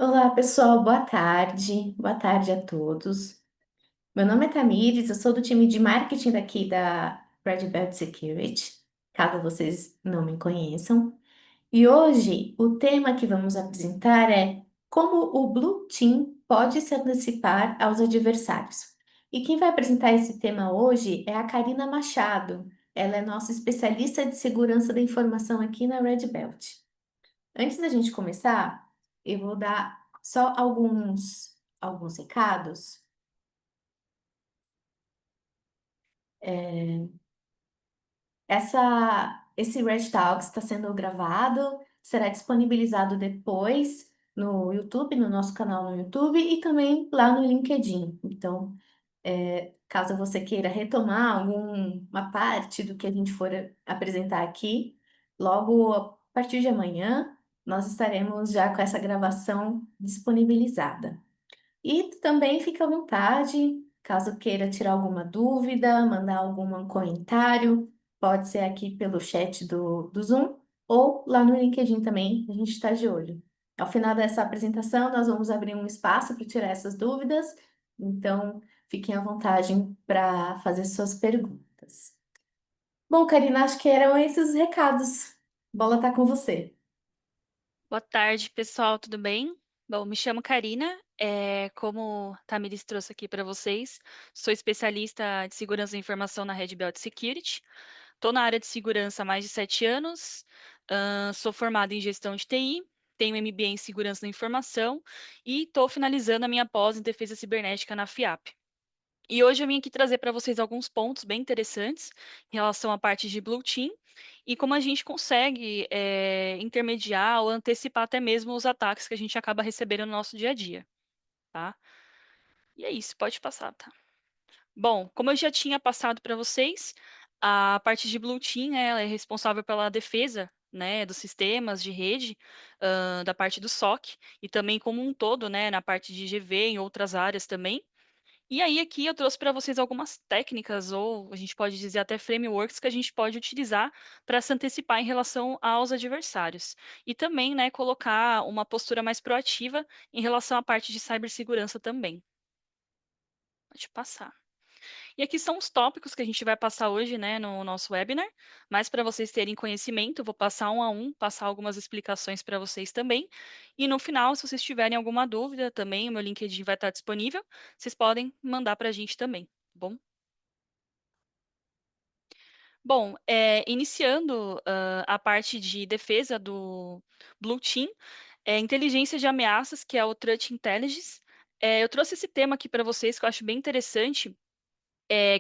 Olá, pessoal, boa tarde. Boa tarde a todos. Meu nome é Tamires, eu sou do time de marketing daqui da Red Belt Security, caso vocês não me conheçam. E hoje o tema que vamos apresentar é como o Blue Team pode se antecipar aos adversários. E quem vai apresentar esse tema hoje é a Karina Machado. Ela é nossa especialista de segurança da informação aqui na Red Belt. Antes da gente começar, eu vou dar só alguns recados. Esse Red Talks está sendo gravado, será disponibilizado depois no YouTube, no nosso canal no YouTube e também lá no LinkedIn. Então, caso você queira retomar alguma parte do que a gente for apresentar aqui, logo a partir de amanhã, nós estaremos já com essa gravação disponibilizada. E também fica à vontade, caso queira tirar alguma dúvida, mandar algum comentário, pode ser aqui pelo chat do Zoom ou lá no LinkedIn também, a gente está de olho. Ao final dessa apresentação, nós vamos abrir um espaço para tirar essas dúvidas, então fiquem à vontade para fazer suas perguntas. Bom, Karina, acho que eram esses os recados. Bola está com você. Boa tarde, pessoal, tudo bem? Bom, me chamo Karina, como a Tamiris trouxe aqui para vocês, sou especialista de segurança da informação na Red Belt Security. Estou na área de segurança há mais de 7 anos, sou formada em gestão de TI, tenho MBA em segurança da informação e estou finalizando a minha pós em defesa cibernética na FIAP. E hoje eu vim aqui trazer para vocês alguns pontos bem interessantes em relação à parte de Blue Team e como a gente consegue intermediar ou antecipar até mesmo os ataques que a gente acaba recebendo no nosso dia a dia, tá? E é isso, pode passar, tá? Bom, como eu já tinha passado para vocês, a parte de Blue Team, né, ela é responsável pela defesa, né, dos sistemas de rede, da parte do SOC e também como um todo, né, na parte de GV, em outras áreas também. E aí, aqui eu trouxe para vocês algumas técnicas, ou a gente pode dizer até frameworks, que a gente pode utilizar para se antecipar em relação aos adversários. E também, né, colocar uma postura mais proativa em relação à parte de cibersegurança também. Pode passar. E aqui são os tópicos que a gente vai passar hoje, né, no nosso webinar. Mas para vocês terem conhecimento, eu vou passar um a um, passar algumas explicações para vocês também. E no final, se vocês tiverem alguma dúvida também, o meu LinkedIn vai estar disponível. Vocês podem mandar para a gente também, tá bom? Bom, iniciando a parte de defesa do Blue Team, inteligência de ameaças, que é o Threat Intelligence. Eu trouxe esse tema aqui para vocês que eu acho bem interessante,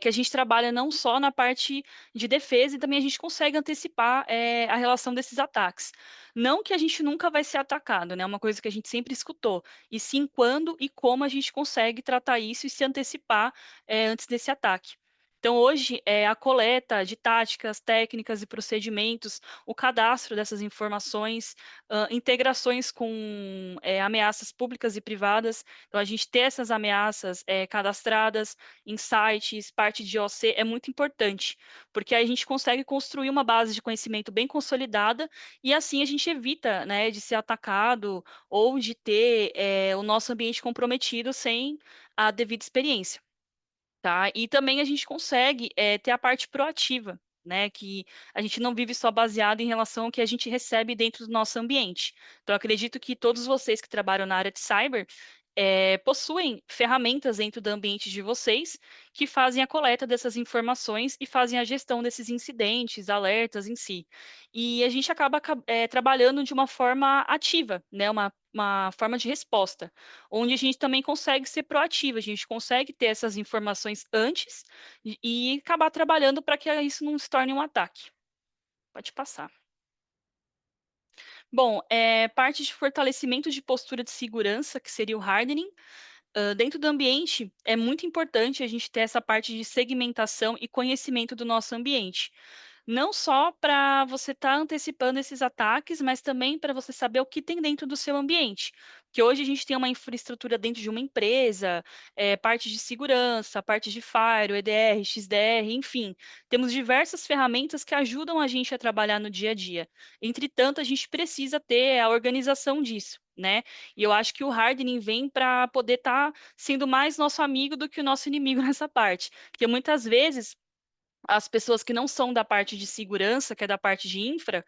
que a gente trabalha não só na parte de defesa e também a gente consegue antecipar, a relação desses ataques. Não que a gente nunca vai ser atacado, né, é uma coisa que a gente sempre escutou, e sim quando e como a gente consegue tratar isso e se antecipar, antes desse ataque. Então hoje, a coleta de táticas, técnicas e procedimentos, o cadastro dessas informações, integrações com, ameaças públicas e privadas, então a gente ter essas ameaças, cadastradas, insights, parte de OC é muito importante, porque aí a gente consegue construir uma base de conhecimento bem consolidada e assim a gente evita, né, de ser atacado ou de ter o nosso ambiente comprometido sem a devida experiência, tá? E também a gente consegue ter a parte proativa, né, que a gente não vive só baseado em relação ao que a gente recebe dentro do nosso ambiente. Então, eu acredito que todos vocês que trabalham na área de cyber possuem ferramentas dentro do ambiente de vocês que fazem a coleta dessas informações e fazem a gestão desses incidentes, alertas em si. E a gente acaba trabalhando de uma forma ativa, né? Uma forma de resposta, onde a gente também consegue ser proativa, a gente consegue ter essas informações antes e acabar trabalhando para que isso não se torne um ataque. Pode passar. Bom, parte de fortalecimento de postura de segurança, que seria o hardening. Dentro do ambiente, é muito importante a gente ter essa parte de segmentação e conhecimento do nosso ambiente. Não só para você estar antecipando esses ataques, mas também para você saber o que tem dentro do seu ambiente. que hoje a gente tem uma infraestrutura dentro de uma empresa, parte de segurança, parte de Firewall, EDR, XDR, enfim, temos diversas ferramentas que ajudam a gente a trabalhar no dia a dia. Entretanto, a gente precisa ter a organização disso, né? E eu acho que o hardening vem para poder estar sendo mais nosso amigo do que o nosso inimigo nessa parte, porque muitas vezes as pessoas que não são da parte de segurança, que é da parte de infra,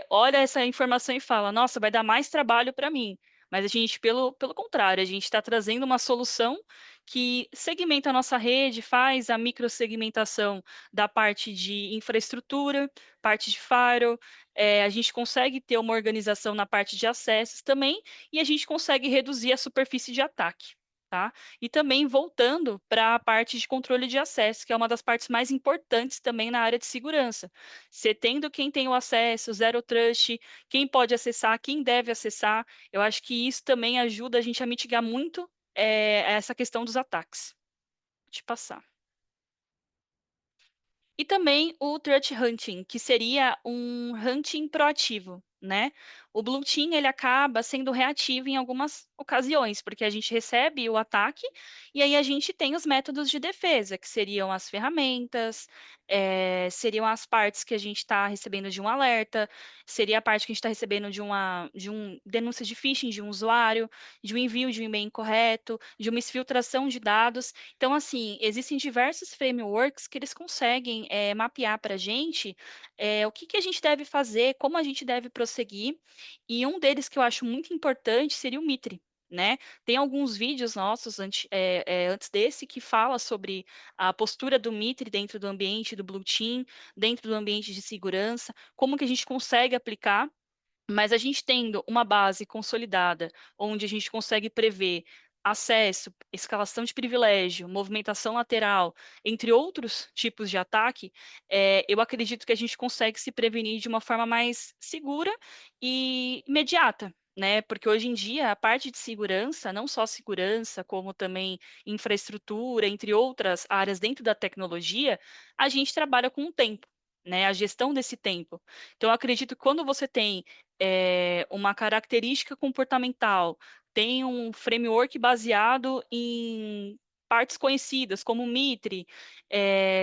olha essa informação e fala, nossa, vai dar mais trabalho para mim. Mas a gente, pelo contrário, a gente está trazendo uma solução que segmenta a nossa rede, faz a microsegmentação da parte de infraestrutura, parte de firewall, a gente consegue ter uma organização na parte de acessos também, e a gente consegue reduzir a superfície de ataque. Tá? E também voltando para a parte de controle de acesso, que é uma das partes mais importantes também na área de segurança. Você tendo quem tem o acesso, zero trust, quem pode acessar, quem deve acessar, eu acho que isso também ajuda a gente a mitigar muito essa questão dos ataques. Vou te passar. E também o threat hunting, que seria um hunting proativo, né? O Blue Team, ele acaba sendo reativo em algumas ocasiões, porque a gente recebe o ataque e aí a gente tem os métodos de defesa, que seriam as ferramentas, seriam as partes que a gente está recebendo de um alerta, seria a parte que a gente está recebendo de um denúncia de phishing de um usuário, de um envio de um e-mail incorreto, de uma exfiltração de dados. Então, assim, existem diversos frameworks que eles conseguem mapear para a gente o que, que a gente deve fazer, como a gente deve prosseguir, e um deles que eu acho muito importante seria o Mitre. Né? Tem alguns vídeos nossos antes desse que fala sobre a postura do Mitre dentro do ambiente do Blue Team, dentro do ambiente de segurança, como que a gente consegue aplicar, mas a gente tendo uma base consolidada, onde a gente consegue prever acesso, escalação de privilégio, movimentação lateral, entre outros tipos de ataque, eu acredito que a gente consegue se prevenir de uma forma mais segura e imediata. Né? Porque hoje em dia a parte de segurança, não só segurança, como também infraestrutura, entre outras áreas dentro da tecnologia, a gente trabalha com o tempo, né? A gestão desse tempo. Então, eu acredito que quando você tem uma característica comportamental, tem um framework baseado em partes conhecidas, como o Mitre,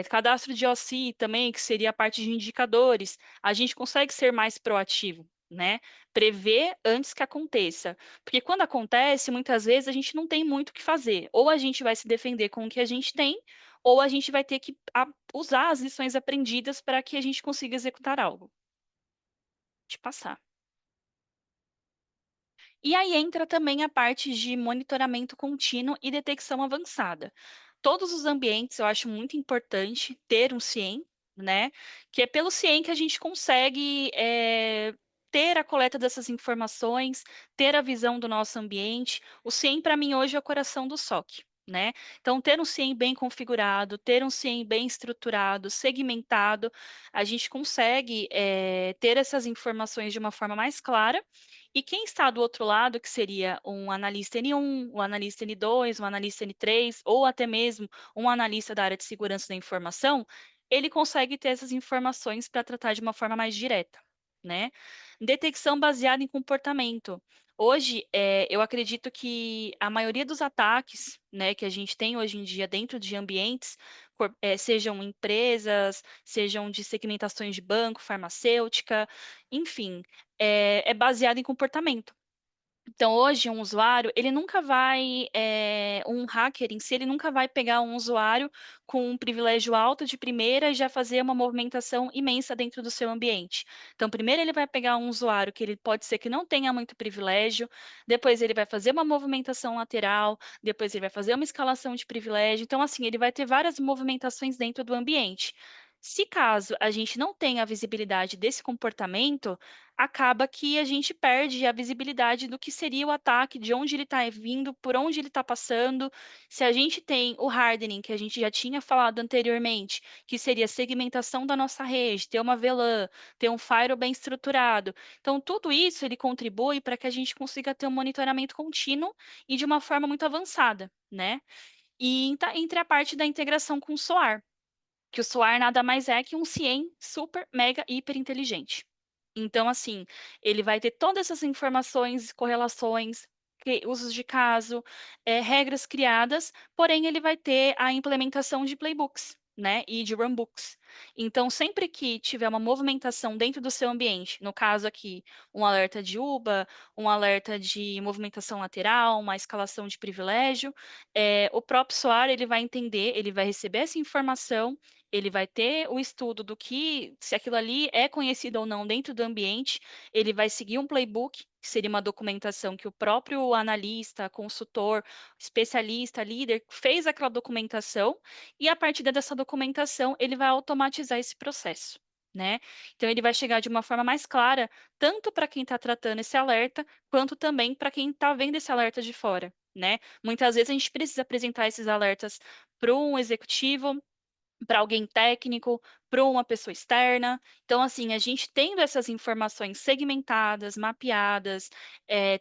cadastro de OSI também, que seria a parte de indicadores, a gente consegue ser mais proativo, né? Prever antes que aconteça. Porque quando acontece, muitas vezes a gente não tem muito o que fazer. Ou a gente vai se defender com o que a gente tem, ou a gente vai ter que usar as lições aprendidas para que a gente consiga executar algo. Te passar. E aí entra também a parte de monitoramento contínuo e detecção avançada. Todos os ambientes eu acho muito importante ter um CIEM, né? Que é pelo CIEM que a gente consegue ter a coleta dessas informações, ter a visão do nosso ambiente. O CIEM, para mim, hoje é o coração do SOC. Né? Então, ter um CIEM bem configurado, ter um CIEM bem estruturado, segmentado, a gente consegue ter essas informações de uma forma mais clara, e quem está do outro lado, que seria um analista N1, um analista N2, um analista N3, ou até mesmo um analista da área de segurança da informação, ele consegue ter essas informações para tratar de uma forma mais direta, né? Detecção baseada em comportamento. Hoje, eu acredito que a maioria dos ataques, né, que a gente tem hoje em dia dentro de ambientes, sejam empresas, sejam de segmentações de banco, farmacêutica, enfim, é baseado em comportamento. Então, hoje, um usuário, ele nunca vai, um hacker em si, ele nunca vai pegar um usuário com um privilégio alto de primeira e já fazer uma movimentação imensa dentro do seu ambiente. Então, primeiro ele vai pegar um usuário que ele pode ser que não tenha muito privilégio, depois ele vai fazer uma movimentação lateral, depois ele vai fazer uma escalação de privilégio. Então, assim, ele vai ter várias movimentações dentro do ambiente. Se caso a gente não tenha a visibilidade desse comportamento, acaba que a gente perde a visibilidade do que seria o ataque, de onde ele está vindo, por onde ele está passando. Se a gente tem o hardening, que a gente já tinha falado anteriormente, que seria a segmentação da nossa rede, ter uma VLAN, ter um firewall bem estruturado. Então, tudo isso ele contribui para que a gente consiga ter um monitoramento contínuo e de uma forma muito avançada, né? E entre a parte da integração com o SOAR, que o SOAR nada mais é que um CIEM super, mega, hiper inteligente. Então, assim, ele vai ter todas essas informações, correlações, usos de caso, regras criadas, porém ele vai ter a implementação de playbooks, né, e de runbooks. Então, sempre que tiver uma movimentação dentro do seu ambiente, no caso aqui, um alerta de UBA, um alerta de movimentação lateral, uma escalação de privilégio, o próprio SOAR ele vai entender, ele vai receber essa informação, ele vai ter o estudo do que, se aquilo ali é conhecido ou não dentro do ambiente, ele vai seguir um playbook, que seria uma documentação que o próprio analista, consultor, especialista, líder, fez aquela documentação, e a partir dessa documentação, ele vai automatizar esse processo. Né? Então, ele vai chegar de uma forma mais clara, tanto para quem está tratando esse alerta, quanto também para quem está vendo esse alerta de fora. Né? Muitas vezes a gente precisa apresentar esses alertas para um executivo, para alguém técnico, para uma pessoa externa. Então, assim, a gente tendo essas informações segmentadas, mapeadas,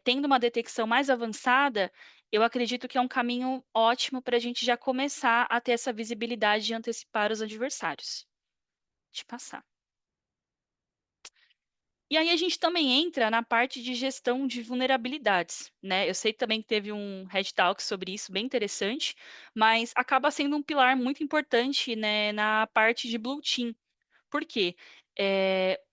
tendo uma detecção mais avançada, eu acredito que é um caminho ótimo para a gente já começar a ter essa visibilidade e antecipar os adversários. De passar. E aí a gente também entra na parte de gestão de vulnerabilidades, né? Eu sei também que teve um Red Talk sobre isso, bem interessante, mas acaba sendo um pilar muito importante, né, na parte de Blue Team. Por quê?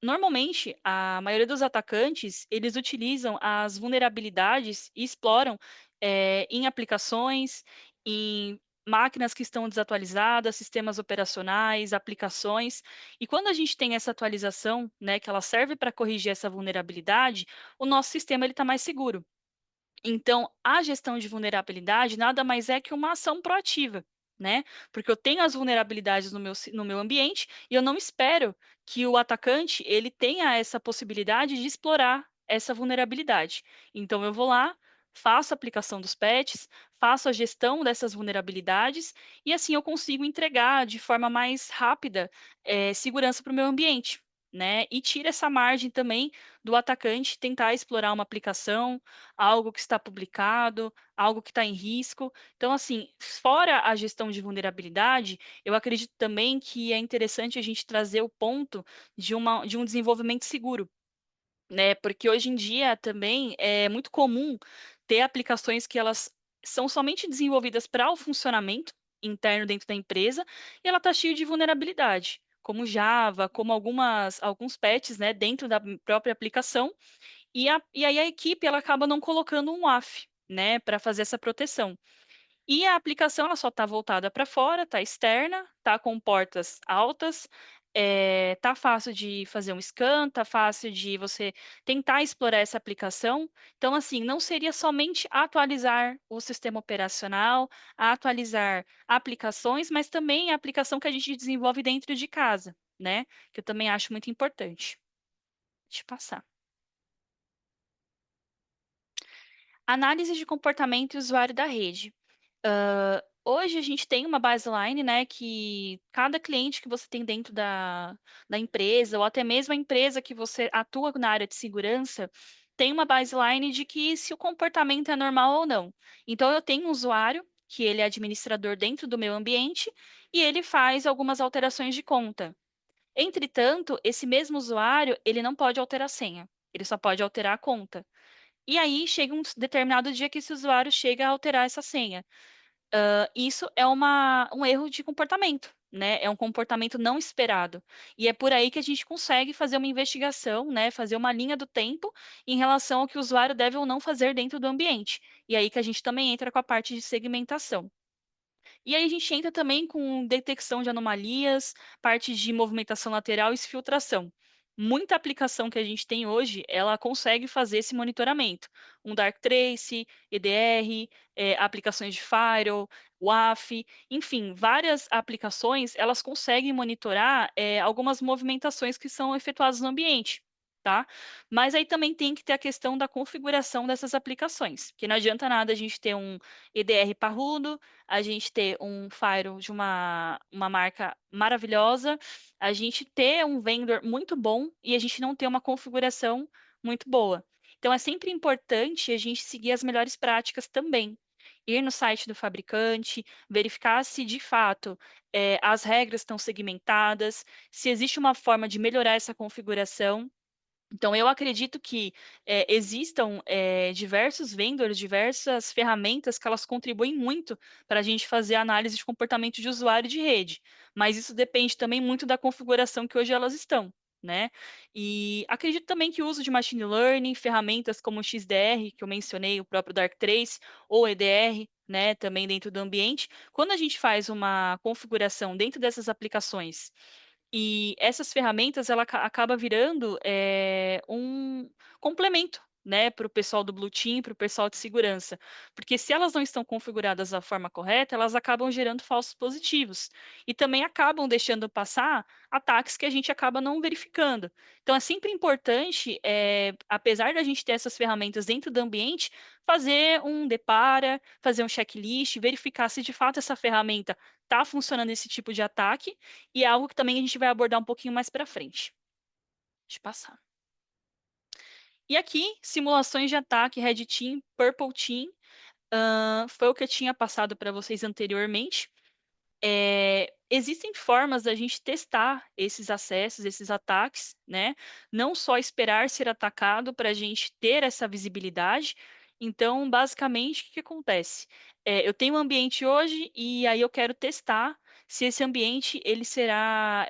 Normalmente, a maioria dos atacantes, eles utilizam as vulnerabilidades e exploram, em aplicações, em máquinas que estão desatualizadas, sistemas operacionais, aplicações. E quando a gente tem essa atualização, né, que ela serve para corrigir essa vulnerabilidade, o nosso sistema ele está mais seguro. Então, a gestão de vulnerabilidade nada mais é que uma ação proativa, né? Porque eu tenho as vulnerabilidades no meu ambiente e eu não espero que o atacante ele tenha essa possibilidade de explorar essa vulnerabilidade. Então, eu vou lá, faço a aplicação dos patches, faço a gestão dessas vulnerabilidades e assim eu consigo entregar de forma mais rápida segurança para o meu ambiente. Né? E tira essa margem também do atacante tentar explorar uma aplicação, algo que está publicado, algo que está em risco. Então, assim, fora a gestão de vulnerabilidade, eu acredito também que é interessante a gente trazer o ponto de um desenvolvimento seguro, né? Porque hoje em dia também é muito comum ter aplicações que elas são somente desenvolvidas para o funcionamento interno dentro da empresa e ela está cheia de vulnerabilidade, como Java, como alguns patches, né, dentro da própria aplicação e aí a equipe ela acaba não colocando um WAF, né, para fazer essa proteção. E a aplicação ela só está voltada para fora, está externa, está com portas altas, tá fácil de fazer um scan, tá fácil de você tentar explorar essa aplicação. Então, assim, não seria somente atualizar o sistema operacional, atualizar aplicações, mas também a aplicação que a gente desenvolve dentro de casa, né? Que eu também acho muito importante. Deixa eu passar. Análise de comportamento e usuário da rede. Hoje a gente tem uma baseline, né, que cada cliente que você tem dentro da empresa, ou até mesmo a empresa que você atua na área de segurança, tem uma baseline de que se o comportamento é normal ou não. Então, eu tenho um usuário, que ele é administrador dentro do meu ambiente, e ele faz algumas alterações de conta. Entretanto, esse mesmo usuário, ele não pode alterar a senha, ele só pode alterar a conta. E aí chega um determinado dia que esse usuário chega a alterar essa senha. Isso é um erro de comportamento, né? É um comportamento não esperado. E é por aí que a gente consegue fazer uma investigação, né? Fazer uma linha do tempo em relação ao que o usuário deve ou não fazer dentro do ambiente. E aí que a gente também entra com a parte de segmentação. E aí a gente entra também com detecção de anomalias, parte de movimentação lateral e filtração. Muita aplicação que a gente tem hoje, ela consegue fazer esse monitoramento. Um Dark Trace, EDR, aplicações de Firewall, WAF, enfim, várias aplicações, elas conseguem monitorar algumas movimentações que são efetuadas no ambiente. Tá? Mas aí também tem que ter a questão da configuração dessas aplicações, que não adianta nada a gente ter um EDR parrudo, a gente ter um firewall de uma marca maravilhosa, a gente ter um vendor muito bom e a gente não ter uma configuração muito boa. Então, é sempre importante a gente seguir as melhores práticas também. Ir no site do fabricante, verificar se de fato as regras estão segmentadas, se existe uma forma de melhorar essa configuração Então eu acredito que, existam, diversos vendors, diversas ferramentas que elas contribuem muito para a gente fazer análise de comportamento de usuário de rede, mas isso depende também muito da configuração que hoje elas estão, né. E acredito também que o uso de machine learning, ferramentas como o XDR, que eu mencionei, o próprio Darktrace ou EDR, né, também dentro do ambiente, quando a gente faz uma configuração dentro dessas aplicações e essas ferramentas ela acaba virando, um complemento, né, para o pessoal do Blue Team, para o pessoal de segurança, porque se elas não estão configuradas da forma correta, elas acabam gerando falsos positivos, e também acabam deixando passar ataques que a gente acaba não verificando. Então é sempre importante, apesar da gente ter essas ferramentas dentro do ambiente, fazer um depara, fazer um checklist, verificar se de fato essa ferramenta está funcionando esse tipo de ataque, e é algo que também a gente vai abordar um pouquinho mais para frente. Deixa eu passar. E aqui, simulações de ataque Red Team, Purple Team, foi o que eu tinha passado para vocês anteriormente. Existem formas da gente testar esses acessos, esses ataques, né, não só esperar ser atacado para a gente ter essa visibilidade. Então, basicamente, o que que acontece? Eu tenho um ambiente hoje e aí eu quero testar se esse ambiente ele será,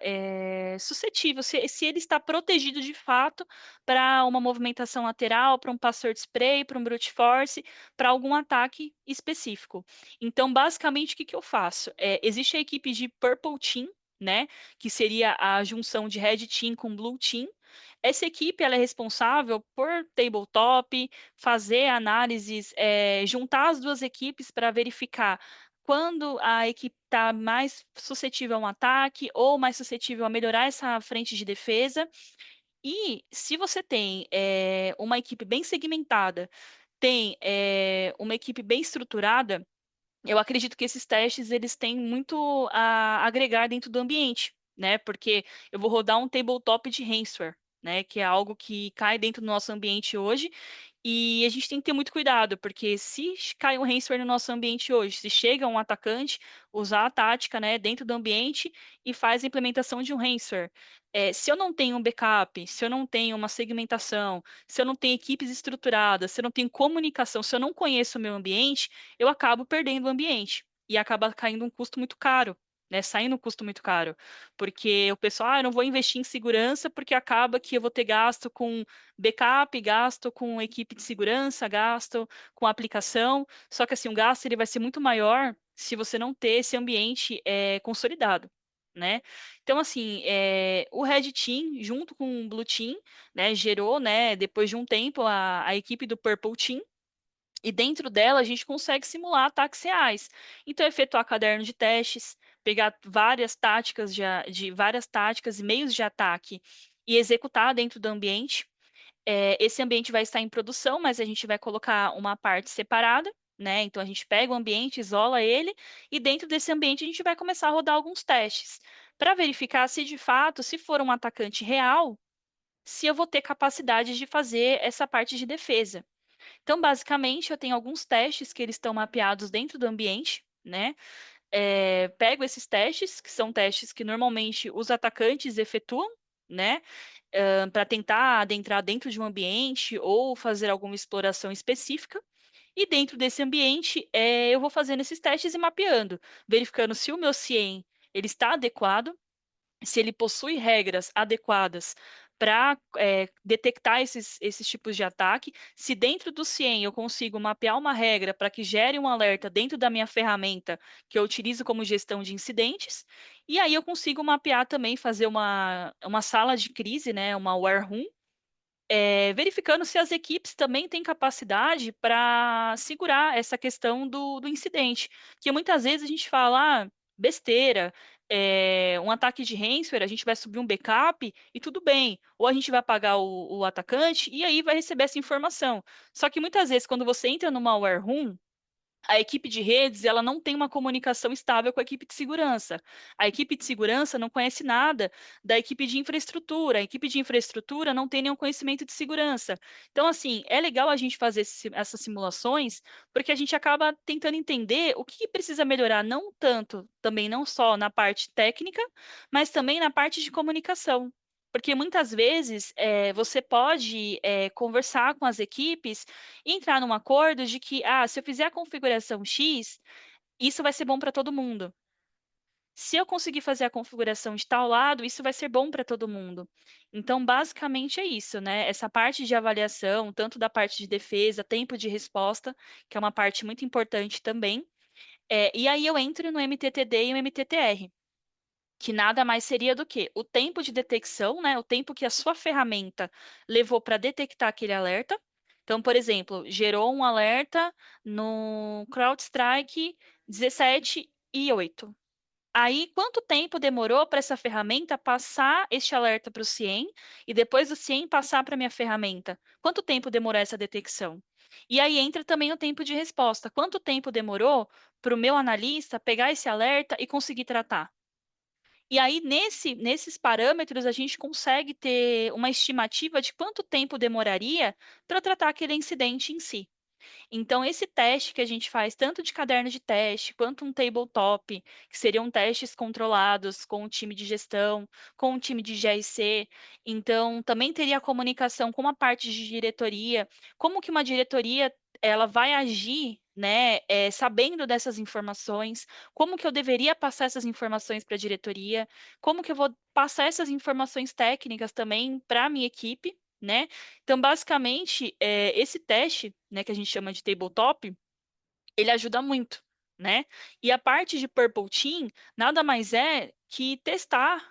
suscetível, se ele está protegido de fato para uma movimentação lateral, para um password spray, para um brute force, para algum ataque específico. Então, basicamente, o que que eu faço? Existe a equipe de Purple Team, né, que seria a junção de Red Team com Blue Team. Essa equipe ela é responsável por tabletop, fazer análises, juntar as 2 equipes para verificar quando a equipe está mais suscetível a um ataque ou mais suscetível a melhorar essa frente de defesa. E se você tem, uma equipe bem segmentada, tem, uma equipe bem estruturada, eu acredito que esses testes eles têm muito a agregar dentro do ambiente, né, porque eu vou rodar um tabletop de ransomware, né, que é algo que cai dentro do nosso ambiente hoje, e a gente tem que ter muito cuidado, porque se cai um ransomware no nosso ambiente hoje, se chega um atacante, usar a tática, né, dentro do ambiente e faz a implementação de um ransomware. Se eu não tenho um backup, se eu não tenho uma segmentação, se eu não tenho equipes estruturadas, se eu não tenho comunicação, se eu não conheço o meu ambiente, eu acabo perdendo o ambiente e acaba caindo um custo muito caro, né, saindo um custo muito caro, porque o pessoal: "Ah, eu não vou investir em segurança, porque acaba que eu vou ter gasto com backup, gasto com equipe de segurança, gasto com aplicação", só que assim, o gasto ele vai ser muito maior se você não ter esse ambiente, consolidado, né. Então assim, o Red Team junto com o Blue Team, né, gerou, né, depois de um tempo a equipe do Purple Team, e dentro dela a gente consegue simular ataques reais. Então, efetuar caderno de testes, pegar várias táticas de várias táticas e meios de ataque e executar dentro do ambiente. Esse ambiente vai estar em produção, mas a gente vai colocar uma parte separada, né? Então a gente pega o ambiente, isola ele, e dentro desse ambiente a gente vai começar a rodar alguns testes para verificar se de fato, se for um atacante real, se eu vou ter capacidade de fazer essa parte de defesa. Então, basicamente, eu tenho alguns testes que eles estão mapeados dentro do ambiente, né? Pego esses testes, que são testes que normalmente os atacantes efetuam, né? Para tentar adentrar dentro de um ambiente ou fazer alguma exploração específica. E dentro desse ambiente, eu vou fazendo esses testes e mapeando, verificando se o meu CIEM ele está adequado, se ele possui regras adequadas para detectar esses tipos de ataque, se dentro do CIEM eu consigo mapear uma regra para que gere um alerta dentro da minha ferramenta que eu utilizo como gestão de incidentes, e aí eu consigo mapear também, fazer uma sala de crise, né, uma war room, verificando se as equipes também têm capacidade para segurar essa questão do incidente, que muitas vezes a gente fala: "Ah, besteira, um ataque de ransomware, a gente vai subir um backup e tudo bem, ou a gente vai pagar o atacante e aí vai receber essa informação". Só que muitas vezes quando você entra numa war room, a equipe de redes, ela não tem uma comunicação estável com a equipe de segurança. A equipe de segurança não conhece nada da equipe de infraestrutura. A equipe de infraestrutura não tem nenhum conhecimento de segurança. Então, assim, é legal a gente fazer essas simulações, porque a gente acaba tentando entender o que precisa melhorar, não tanto, também não só na parte técnica, mas também na parte de comunicação. Porque muitas vezes você pode conversar com as equipes e entrar num acordo de que, se eu fizer a configuração X, isso vai ser bom para todo mundo. Se eu conseguir fazer a configuração de tal lado, isso vai ser bom para todo mundo. Então, basicamente é isso, né? Essa parte de avaliação, tanto da parte de defesa, tempo de resposta, que é uma parte muito importante também. E aí eu entro no MTTD e o MTTR, que nada mais seria do que o tempo de detecção, né? O tempo que a sua ferramenta levou para detectar aquele alerta. Então, por exemplo, gerou um alerta no CrowdStrike 17 e 8. Aí, quanto tempo demorou para essa ferramenta passar este alerta para o CIEM e depois do CIEM passar para a minha ferramenta? Quanto tempo demorou essa detecção? E aí entra também o tempo de resposta. Quanto tempo demorou para o meu analista pegar esse alerta e conseguir tratar? E aí, nesses parâmetros, a gente consegue ter uma estimativa de quanto tempo demoraria para tratar aquele incidente em si. Então, esse teste que a gente faz, tanto de caderno de teste, quanto um tabletop, que seriam testes controlados com o time de gestão, com o time de GRC, então também teria a comunicação com uma parte de diretoria, como que uma diretoria ela vai agir, né, sabendo dessas informações, como que eu deveria passar essas informações para a diretoria, como que eu vou passar essas informações técnicas também para a minha equipe, né? Então, basicamente, esse teste, né, que a gente chama de tabletop, ele ajuda muito, né? E a parte de Purple Team nada mais é que testar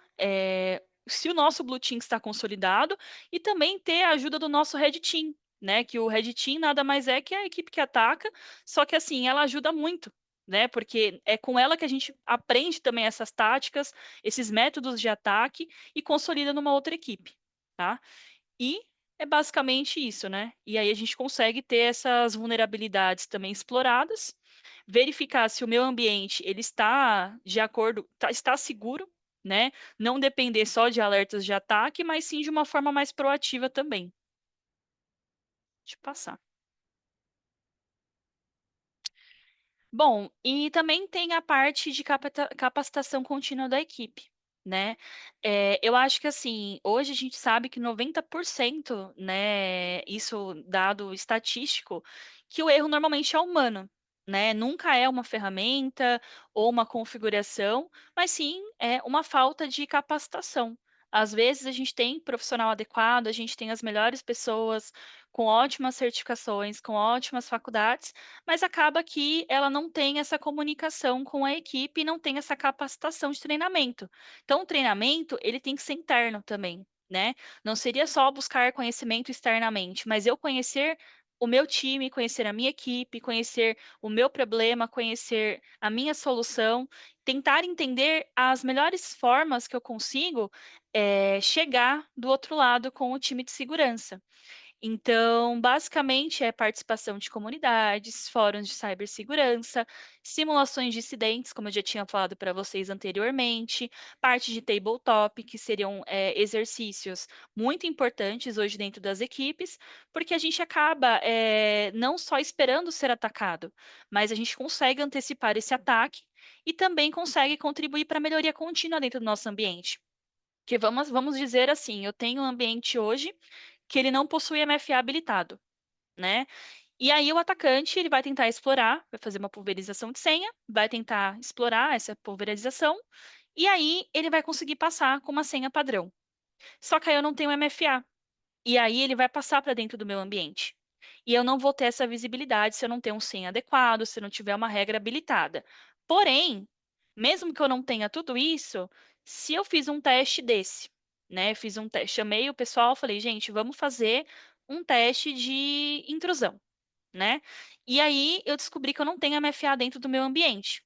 se o nosso Blue Team está consolidado e também ter a ajuda do nosso Red Team, né? Que o Red Team nada mais é que a equipe que ataca, só que assim, ela ajuda muito. Né, porque é com ela que a gente aprende também essas táticas, esses métodos de ataque e consolida numa outra equipe, tá? E é basicamente isso, né? E aí a gente consegue ter essas vulnerabilidades também exploradas, verificar se o meu ambiente ele está de acordo, está seguro, né? Não depender só de alertas de ataque, mas sim de uma forma mais proativa também. Deixa eu passar. Bom, e também tem a parte de capacitação contínua da equipe, né? Eu acho que assim, hoje a gente sabe que 90%, né, isso dado estatístico, que o erro normalmente é humano, né? Nunca é uma ferramenta ou uma configuração, mas sim é uma falta de capacitação. Às vezes a gente tem profissional adequado, a gente tem as melhores pessoas com ótimas certificações, com ótimas faculdades, mas acaba que ela não tem essa comunicação com a equipe e não tem essa capacitação de treinamento. Então, o treinamento, ele tem que ser interno também, né? Não seria só buscar conhecimento externamente, mas eu conhecer o meu time, conhecer a minha equipe, conhecer o meu problema, conhecer a minha solução, tentar entender as melhores formas que eu consigo chegar do outro lado com o time de segurança. Então, basicamente, é participação de comunidades, fóruns de cibersegurança, simulações de incidentes, como eu já tinha falado para vocês anteriormente, parte de tabletop, que seriam exercícios muito importantes hoje dentro das equipes, porque a gente acaba não só esperando ser atacado, mas a gente consegue antecipar esse ataque e também consegue contribuir para a melhoria contínua dentro do nosso ambiente. Que vamos dizer assim, eu tenho um ambiente hoje que ele não possui MFA habilitado, né? E aí o atacante ele vai tentar explorar, vai fazer uma pulverização de senha, vai tentar explorar essa pulverização, e aí ele vai conseguir passar com uma senha padrão. Só que aí eu não tenho MFA. E aí ele vai passar para dentro do meu ambiente. E eu não vou ter essa visibilidade se eu não ter um senha adequado, se eu não tiver uma regra habilitada. Porém, mesmo que eu não tenha tudo isso, se eu fiz um teste desse, né? Fiz um teste, chamei o pessoal, falei, gente, vamos fazer um teste de intrusão, né? E aí eu descobri que eu não tenho MFA dentro do meu ambiente.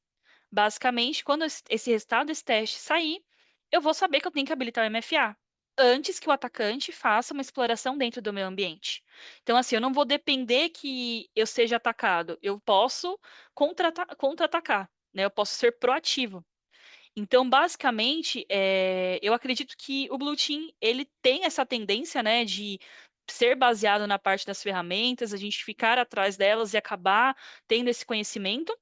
Basicamente, quando esse resultado desse teste sair, eu vou saber que eu tenho que habilitar o MFA antes que o atacante faça uma exploração dentro do meu ambiente. Então, assim, eu não vou depender que eu seja atacado, eu posso contra-atacar, né? Eu posso ser proativo. Então, basicamente, eu acredito que o Blue Team, ele tem essa tendência, né, de ser baseado na parte das ferramentas, a gente ficar atrás delas e acabar tendo esse conhecimento,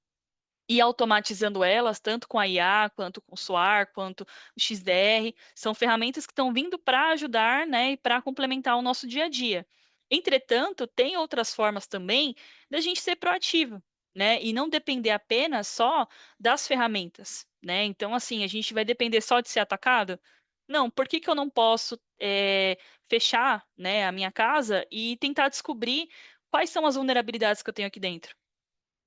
e automatizando elas, tanto com a IA, quanto com o SOAR, quanto o XDR, são ferramentas que estão vindo para ajudar, né, e para complementar o nosso dia a dia. Entretanto, tem outras formas também da gente ser proativo, né, e não depender apenas só das ferramentas, né. Então, assim, a gente vai depender só de ser atacado? Não, por que que eu não posso, fechar, né, a minha casa e tentar descobrir quais são as vulnerabilidades que eu tenho aqui dentro?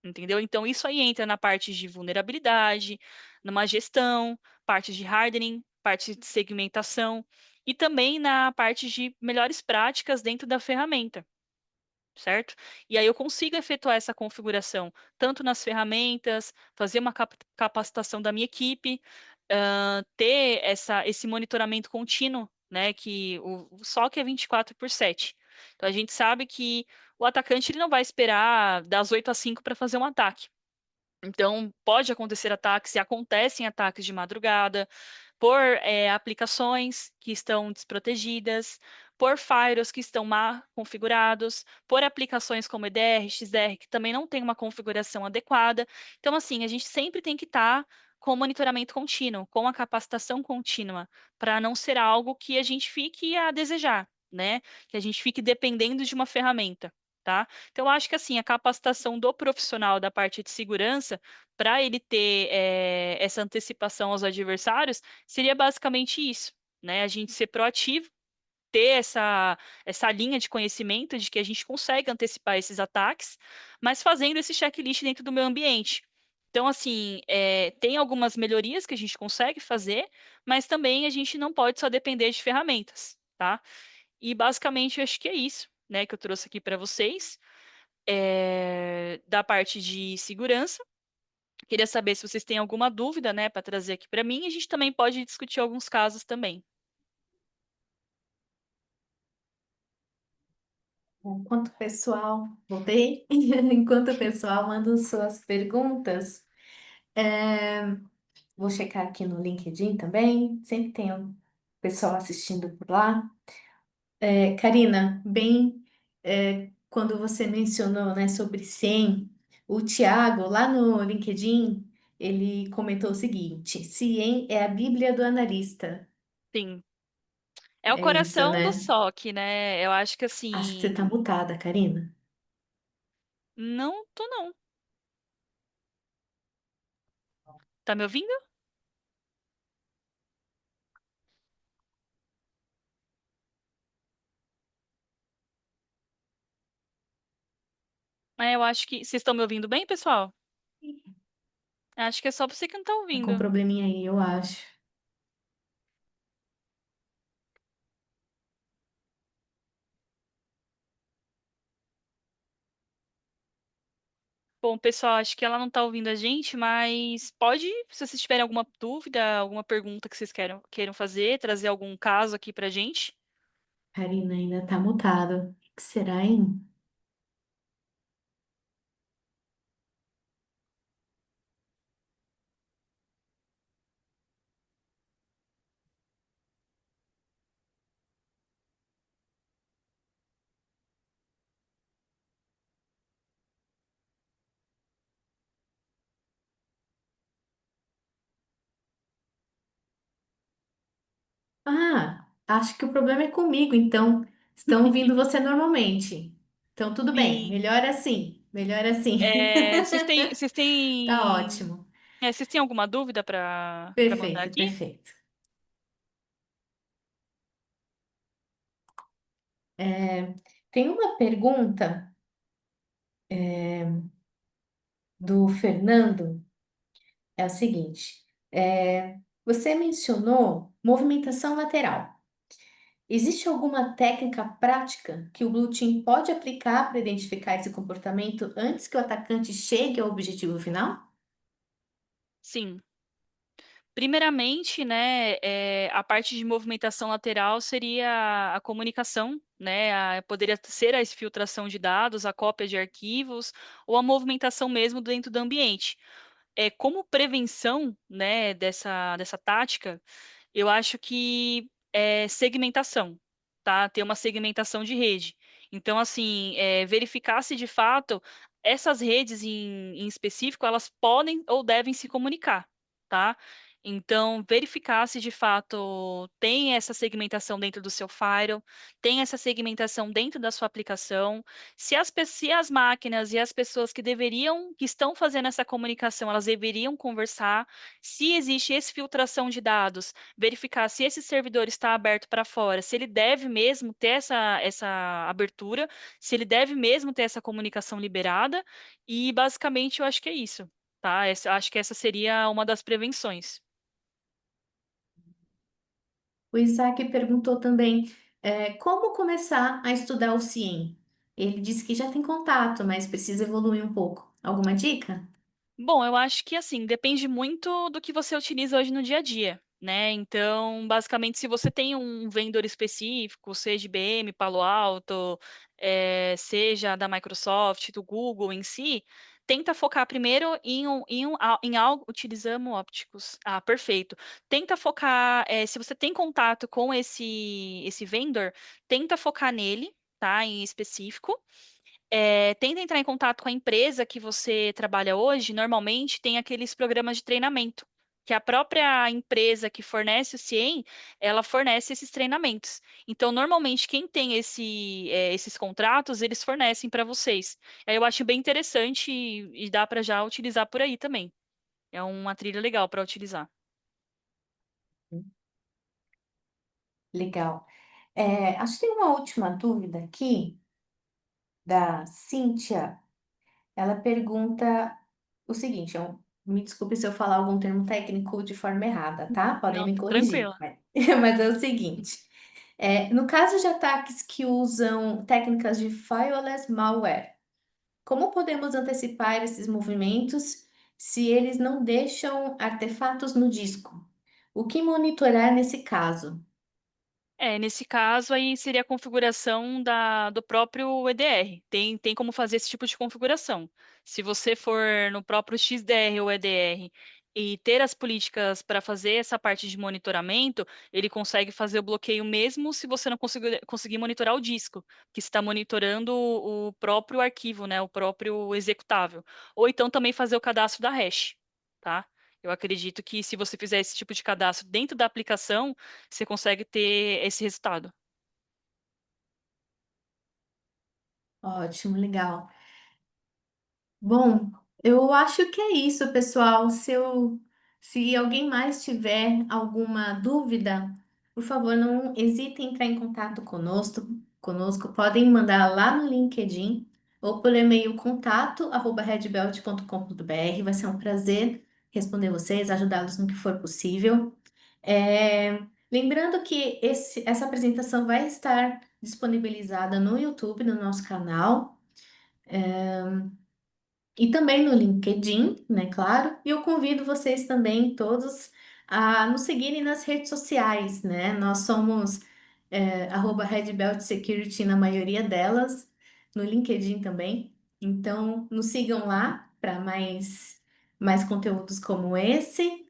Entendeu? Então isso aí entra na parte de vulnerabilidade, numa gestão, parte de hardening, parte de segmentação e também na parte de melhores práticas dentro da ferramenta, certo? E aí eu consigo efetuar essa configuração, tanto nas ferramentas, fazer uma capacitação da minha equipe, ter esse monitoramento contínuo, né, que o SOC é 24/7. Então a gente sabe que o atacante ele não vai esperar das 8 às 5 para fazer um ataque. Então, pode acontecer ataques e acontecem ataques de madrugada, por aplicações que estão desprotegidas, por firewalls que estão mal configurados, por aplicações como EDR, XDR, que também não tem uma configuração adequada. Então, assim, a gente sempre tem que estar com o monitoramento contínuo, com a capacitação contínua, para não ser algo que a gente fique a desejar, né? Que a gente fique dependendo de uma ferramenta. Tá? Então, eu acho que assim, a capacitação do profissional da parte de segurança, para ele ter essa antecipação aos adversários, seria basicamente isso, né? A gente ser proativo, ter essa linha de conhecimento de que a gente consegue antecipar esses ataques, mas fazendo esse checklist dentro do meu ambiente. Então, assim, tem algumas melhorias que a gente consegue fazer, mas também a gente não pode só depender de ferramentas, tá? E basicamente eu acho que é isso, né, que eu trouxe aqui para vocês, da parte de segurança. Queria saber se vocês têm alguma dúvida, né, para trazer aqui para mim, e a gente também pode discutir alguns casos também. Enquanto o pessoal, voltei, enquanto o pessoal manda suas perguntas, é, vou checar aqui no LinkedIn também, sempre tem um pessoal assistindo por lá. Karina, bem, quando você mencionou, né, sobre CIEM, o Tiago, lá no LinkedIn, ele comentou o seguinte: CIEM é a Bíblia do analista. Sim, é o É isso, coração do né? SOC, né, eu acho que Acho que você tá assim mutada, Karina. não tô não. Tá me ouvindo? Eu acho que vocês estão me ouvindo bem, pessoal? Acho que é só você que não tá Tá com um ouvindo. probleminha aí, eu acho. Bom, pessoal, acho que ela não tá ouvindo a gente, mas pode, se vocês tiverem alguma dúvida, alguma pergunta que vocês queiram fazer, trazer algum caso aqui pra gente. Karina ainda tá mutado. O que será, hein? Ah, acho que o problema é comigo, então. Estão ouvindo você normalmente. Então, tudo bem. Sim. Melhor assim. Melhor assim. Vocês Tá têm, ótimo. vocês têm alguma dúvida para mandar Perfeito, aqui? perfeito. É, tem uma pergunta, do Fernando, é o seguinte: você mencionou movimentação lateral. Existe alguma técnica prática que o Blue Team pode aplicar para identificar esse comportamento antes que o atacante chegue ao objetivo final? Sim. Primeiramente, né, a parte de movimentação lateral seria a comunicação, né, poderia ser a exfiltração de dados, a cópia de arquivos ou a movimentação mesmo dentro do ambiente. Como prevenção, né, dessa tática, eu acho que é segmentação, tá? Ter uma segmentação de rede. Então, assim, verificar se de fato essas redes em específico, elas podem ou devem se comunicar, tá? Então, verificar se de fato tem essa segmentação dentro do seu Firewall, tem essa segmentação dentro da sua aplicação, se as máquinas e as pessoas que estão fazendo essa comunicação, elas deveriam conversar, se existe exfiltração de dados, verificar se esse servidor está aberto para fora, se ele deve mesmo ter essa abertura, se ele deve mesmo ter essa comunicação liberada, e basicamente eu acho que é isso, tá? Acho que essa seria uma das prevenções. O Isaac perguntou também, como começar a estudar o CIEM? Ele disse que já tem contato, mas precisa evoluir um pouco. Alguma dica? Bom, eu acho que assim, depende muito do que você utiliza hoje no dia a dia, né? Então, basicamente, se você tem um vendedor específico, seja IBM, Palo Alto, seja da Microsoft, do Google em si, tenta focar primeiro em algo. Utilizamos ópticos. Ah, perfeito. Tenta focar, se você tem contato com esse vendor, tenta focar nele, tá? Em específico. Tenta entrar em contato com a empresa que você trabalha hoje. Normalmente tem aqueles programas de treinamento, que a própria empresa que fornece o CIEM, ela fornece esses treinamentos. Então, normalmente, quem tem esses contratos, eles fornecem para vocês. Aí eu acho bem interessante e dá para já utilizar por aí também. É uma trilha legal para utilizar. Legal. Acho que tem uma última dúvida aqui da Cíntia. Ela pergunta o seguinte, me desculpe se eu falar algum termo técnico de forma errada, tá? Podem Não, me corrigir, tranquilo. mas é o seguinte. No caso de ataques que usam técnicas de firewalls malware, como podemos antecipar esses movimentos se eles não deixam artefatos no disco? O que monitorar nesse caso? Nesse caso aí seria a configuração do próprio EDR. Tem como fazer esse tipo de configuração. Se você for no próprio XDR ou EDR e ter as políticas para fazer essa parte de monitoramento, ele consegue fazer o bloqueio mesmo se você não conseguir monitorar o disco, que está monitorando o próprio arquivo, né, o próprio executável. Ou então também fazer o cadastro da hash, tá? Eu acredito que se você fizer esse tipo de cadastro dentro da aplicação, você consegue ter esse resultado. Ótimo, legal. Bom, eu acho que é isso, pessoal. Se alguém mais tiver alguma dúvida, por favor, não hesitem em entrar em contato conosco. Podem mandar lá no LinkedIn ou por e-mail contato@redbelt.com.br. Vai ser um prazer responder vocês, ajudá-los no que for possível. Lembrando que essa apresentação vai estar disponibilizada no YouTube, no nosso canal. E também no LinkedIn, né, claro. E eu convido vocês também todos a nos seguirem nas redes sociais, né? Nós somos @Red Belt Security na maioria delas, no LinkedIn também. Então, nos sigam lá para mais conteúdos como esse.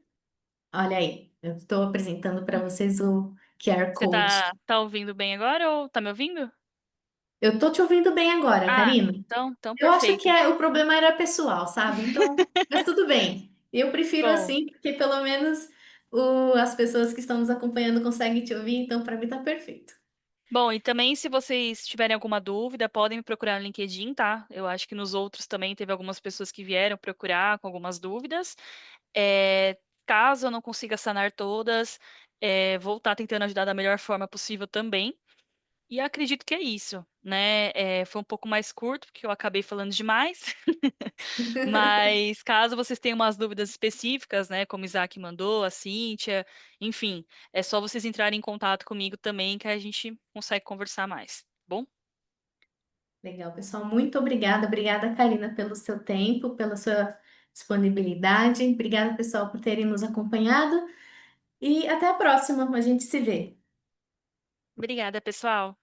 Olha aí, eu estou apresentando para vocês o QR Você Code. tá ouvindo bem agora ou tá me ouvindo? Eu tô te ouvindo bem agora, Ah, Karina. então Eu acho que perfeito. o problema era pessoal, sabe? Então, mas tudo bem. Eu prefiro Bom, assim, porque pelo menos as pessoas que estão nos acompanhando conseguem te ouvir, então para mim tá perfeito. bom, e também se vocês tiverem alguma dúvida, podem me procurar no LinkedIn, tá? Eu acho que nos outros também teve algumas pessoas que vieram procurar com algumas dúvidas. É, caso eu não consiga sanar todas, vou estar tentando ajudar da melhor forma possível também. E acredito que é isso, né? Foi um pouco mais curto, porque eu acabei falando demais. Mas caso vocês tenham umas dúvidas específicas, né, como o Isaac mandou, a Cíntia, enfim, é só vocês entrarem em contato comigo também que a gente consegue conversar mais, tá bom? Legal, pessoal. Muito obrigada. Obrigada, Karina, pelo seu tempo, pela sua disponibilidade. Obrigada, pessoal, por terem nos acompanhado. E até a próxima. A gente se vê. Obrigada, pessoal.